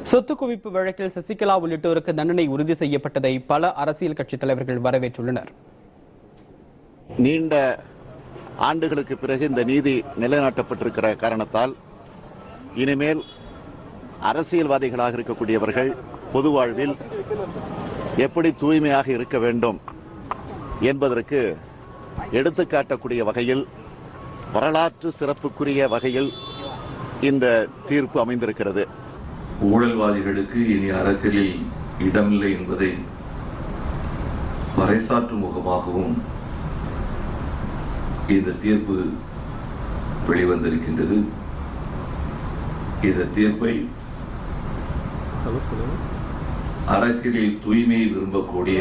சொத்து குவிப்பு வழக்கில் சசிகலா உள்ளிட்டோருக்கு தண்டனை உறுதி செய்யப்பட்டதை பல அரசியல் கட்சித் தலைவர்கள் வரவேற்றுள்ளனர். நீண்ட ஆண்டுகளுக்கு பிறகு இந்த நீதி நிலைநாட்டப்பட்டிருக்கிற காரணத்தால் இனிமேல் அரசியல்வாதிகளாக இருக்கக்கூடியவர்கள் பொது வாழ்வில் எப்படி தூய்மையாக இருக்க வேண்டும் என்பதற்கு எடுத்துக்காட்டக்கூடிய வகையில் வரலாற்று சிறப்புக்குரிய வகையில் இந்த தீர்ப்பு அமைந்திருக்கிறது. ஊழல்வாதிகளுக்கு இனி அரசியலில் இடமில்லை என்பதை பறைசாற்றும் முகமாகவும் இந்த தீர்ப்பு வெளிவந்திருக்கின்றது. இந்த தீர்ப்பை அரசியலில் தூய்மையை விரும்பக்கூடிய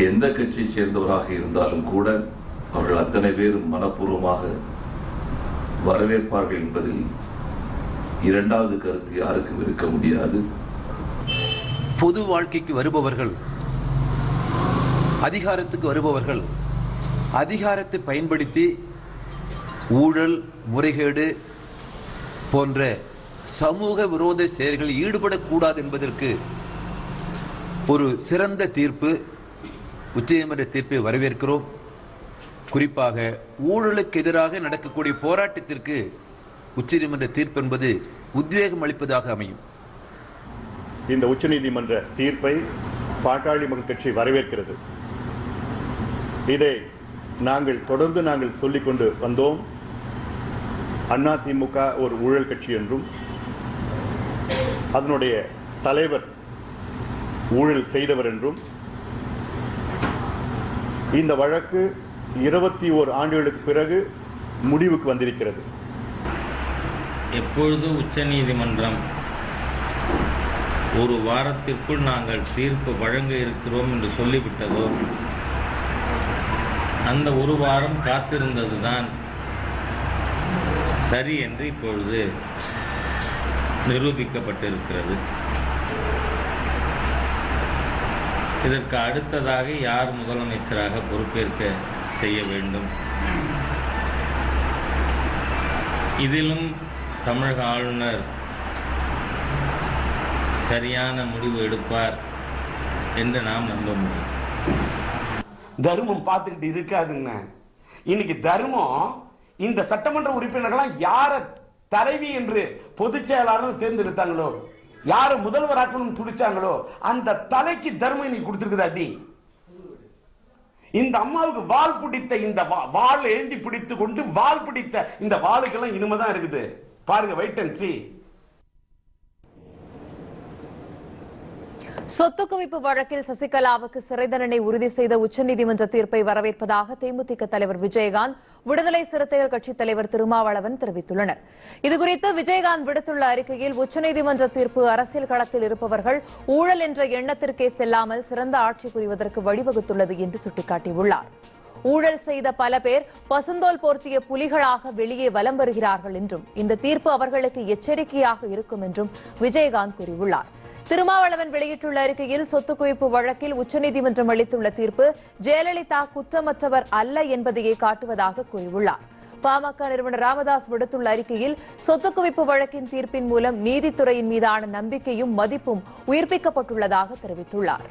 எந்த கட்சியை சேர்ந்தவராக இருந்தாலும் கூட அவர்கள் அத்தனை பேரும் மனப்பூர்வமாக வரவேற்பார்கள் என்பதில் இரண்டாவது கருத்து யாருக்கும் இருக்க முடியாது. பொது வாழ்க்கைக்கு வருபவர்கள், அதிகாரத்துக்கு வருபவர்கள் அதிகாரத்தை பயன்படுத்தி ஊழல், முறைகேடு போன்ற சமூக விரோத செயல்களில் ஈடுபடக்கூடாது என்பதற்கு ஒரு சிறந்த தீர்ப்பு, உச்சநீதிமன்ற தீர்ப்பை வரவேற்கிறோம். குறிப்பாக ஊழலுக்கு எதிராக நடக்கக்கூடிய போராட்டத்திற்கு உச்சநீதிமன்ற தீர்ப்பு என்பது உத்வேகம் அளிப்பதாக அமையும். இந்த உச்சநீதிமன்ற தீர்ப்பை பாட்டாளி மக்கள் கட்சி வரவேற்கிறது. இதை தொடர்ந்து சொல்லிக் கொண்டு வந்தோம். அதிமுக ஒரு ஊழல் கட்சி என்றும் அதனுடைய தலைவர் ஊழல் செய்தவர் என்றும் இந்த வழக்கு 21 ஆண்டுகளுக்கு பிறகு முடிவுக்கு வந்திருக்கிறது. எப்பொழுது உச்சநீதிமன்றம் ஒரு வாரத்திற்குள் நாங்கள் தீர்ப்பு வழங்க இருக்கிறோம் என்று சொல்லிவிட்டதோ அந்த ஒரு வாரம் காத்திருந்ததுதான் சரி என்று இப்பொழுது நிரூபிக்கப்பட்டிருக்கிறது. இதற்கு அடுத்ததாக யார் முதலமைச்சராக பொறுப்பேற்க செய்ய வேண்டும், இதிலும் தமிழக ஆளுநர் சரியான முடிவு எடுப்பார் என்று நாம் நம்ப முடியும். தர்மம் பார்த்துக்கிட்டு இருக்காதுங்க. இன்னைக்கு தர்மம் இந்த சட்டமன்ற உறுப்பினர்களாம் யார தலைவி என்று பொதுச் செயலாளர் தேர்ந்தெடுத்தாங்களோ, யார முதல்வராக்கணும் துடிச்சாங்களோ அந்த தலைக்கு தர்மம் இன்னைக்கு கொடுத்திருக்குது அடி. இந்த அம்மாவுக்கு வால் பிடித்த இந்த வால் ஏந்தி பிடித்து கொண்டு வால் பிடித்த இந்த வாளுக்கெல்லாம் இனிமைதான் இருக்குது. பாருங்க, வெயிட் அண்ட் சீ. சொத்து குவிப்பு வழக்கில் சசிகலாவுக்கு சிறை தண்டனை உறுதி செய்த உச்சநீதிமன்ற தீர்ப்பை வரவேற்பதாக தேமுதிக தலைவர் விஜயகாந்த், விடுதலை சிறுத்தைகள் கட்சித் தலைவர் திருமாவளவன் தெரிவித்துள்ளனர். இதுகுறித்து விஜயகாந்த் விடுத்துள்ள அறிக்கையில், உச்சநீதிமன்ற தீர்ப்பு அரசியல் களத்தில் இருப்பவர்கள் ஊழல் என்ற எண்ணத்திற்கே செல்லாமல் சிறந்த ஆட்சி புரிவதற்கு வழிவகுத்துள்ளது என்று சுட்டிக்காட்டியுள்ளார். ஊழல் செய்த பல பேர் பசுந்தோல் போர்த்திய புலிகளாக வெளியே வலம் வருகிறார்கள் என்றும் இந்த தீர்ப்பு அவர்களுக்கு எச்சரிக்கையாக இருக்கும் என்றும் விஜயகாந்த் கூறியுள்ளார். திருமாவளவன் வெளியிட்டுள்ள அறிக்கையில், சொத்து குவிப்பு வழக்கில் உச்சநீதிமன்றம் அளித்துள்ள தீர்ப்பு ஜெயலலிதா குற்றமற்றவர் அல்ல என்பதையே காட்டுவதாக கூறியுள்ளார். பாமக நிறுவனர் ராமதாஸ் விடுத்துள்ள அறிக்கையில், சொத்து குவிப்பு வழக்கின் தீர்ப்பின் மூலம் நீதித்துறையின் மீதான நம்பிக்கையும் மதிப்பும் உயிர்ப்பிக்கப்பட்டுள்ளதாக தெரிவித்துள்ளார்.